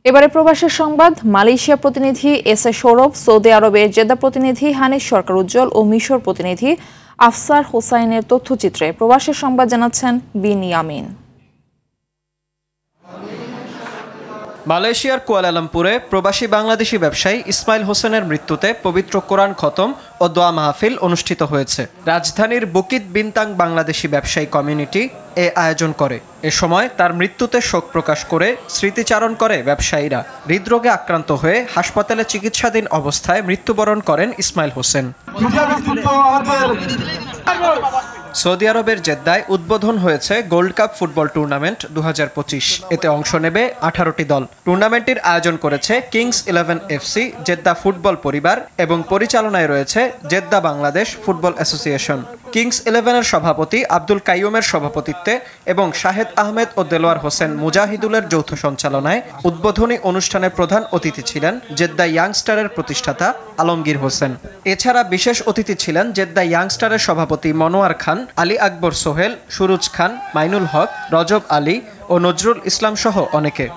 এবারে প্রবাসের সংবাদ। মালয়েশিয়া প্রতিনিধি এস এ সৌরভ, সৌদি আরবের জেদ্দা প্রতিনিধি হানিফ সরকার উজ্জ্বল ও মিশর প্রতিনিধি আফসার হোসাইনের তথ্যচিত্রে প্রবাসের সংবাদ জানাচ্ছেন বিনিয়ামিন। মালয়েশিয়ার কুয়ালালামপুরে প্রবাসী বাংলাদেশি ব্যবসায়ী ইসমাইল হোসেনের মৃত্যুতে পবিত্র কোরআন খতম ও দোয়া মাহফিল অনুষ্ঠিত হয়েছে। রাজধানীর বুকিত বিনতাং বাংলাদেশি ব্যবসায়ী কমিউনিটি এ আয়োজন করে। এ সময় তার মৃত্যুতে শোক প্রকাশ করে স্মৃতিচারণ করে ব্যবসায়ীরা। হৃদরোগে আক্রান্ত হয়ে হাসপাতালে চিকিৎসাধীন অবস্থায় মৃত্যুবরণ করেন ইসমাইল হোসেন। সৌদি আরবের জেদ্দায় উদ্বোধন হয়েছে গোল্ড কাপ ফুটবল টুর্নামেন্ট 2025। এতে অংশ নেবে 18টি দল। টুর্নামেন্টটির আয়োজন করেছে কিংস 11 FC, জেদ্দা ফুটবল পরিবার এবং পরিচালনায় রয়েছে Jeddah Bangladesh football association. Kings 11-এর সভাপতি আব্দুল কাইয়ুমের সভাপতিত্বে এবং শাহেদ আহমেদ ও দেলোয়ার হোসেন মুজাহিদুলের যৌথ সঞ্চালনায় উদ্বোধনী অনুষ্ঠানে প্রধান অতিথি ছিলেন জেদ্দা ইয়াংস্টারের প্রতিষ্ঠাতা আলমগীর হোসেন। এছাড়া বিশেষ অতিথি ছিলেন জেদ্দা ইয়াংস্টারের সভাপতি মনোয়ার খান, আলী আকবর সোহেল, সুরুজ খান, মাইনুল হক, রজব আলী ও নজরুল ইসলাম সহ অনেকে।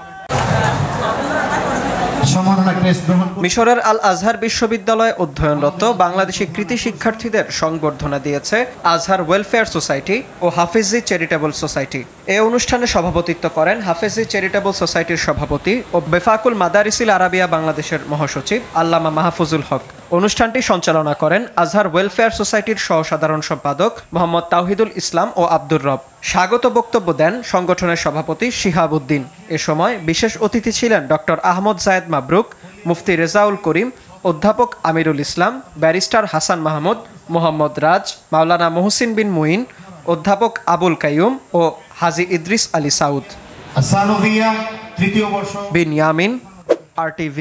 মিশরের আল আজহার বিশ্ববিদ্যালয়ে অধ্যয়নরত বাংলাদেশি কৃতি শিক্ষার্থীদের সংবর্ধনা দিয়েছে আজহার ওয়েলফেয়ার সোসাইটি ও হাফিজি চ্যারিটেবল সোসাইটি। এ অনুষ্ঠানে সভাপতিত্ব করেন হাফিজি চ্যারিটেবল সোসাইটির সভাপতি ও বেফাকুল মাদারিসিল আরাবিয়া বাংলাদেশের মহাসচিব আল্লামা মাহফুজুল হক। অনুষ্ঠানটি সঞ্চালনা করেন আজহার ওয়েলফেয়ার সোসাইটির সহসাধারণ সম্পাদক মোহাম্মদ তাওহিদুল ইসলাম ও আব্দুর রব। স্বাগত বক্তব্য দেন সংগঠনের সভাপতি শিহাব উদ্দিন। এ সময় বিশেষ অতিথি ছিলেন ডক্টর আহমদ জায়েদ মাবরুক, মুফতি রেজাউল করিম, অধ্যাপক আমিরুল ইসলাম, ব্যারিস্টার হাসান মাহমুদ, মোহাম্মদ রাজ, মাওলানা মহসিন বিন মুইন, অধ্যাপক আবুল কাইয়ুম ও হাজী ইদ্রিস আলী সাউদ। বিনিয়ামিন, RTV।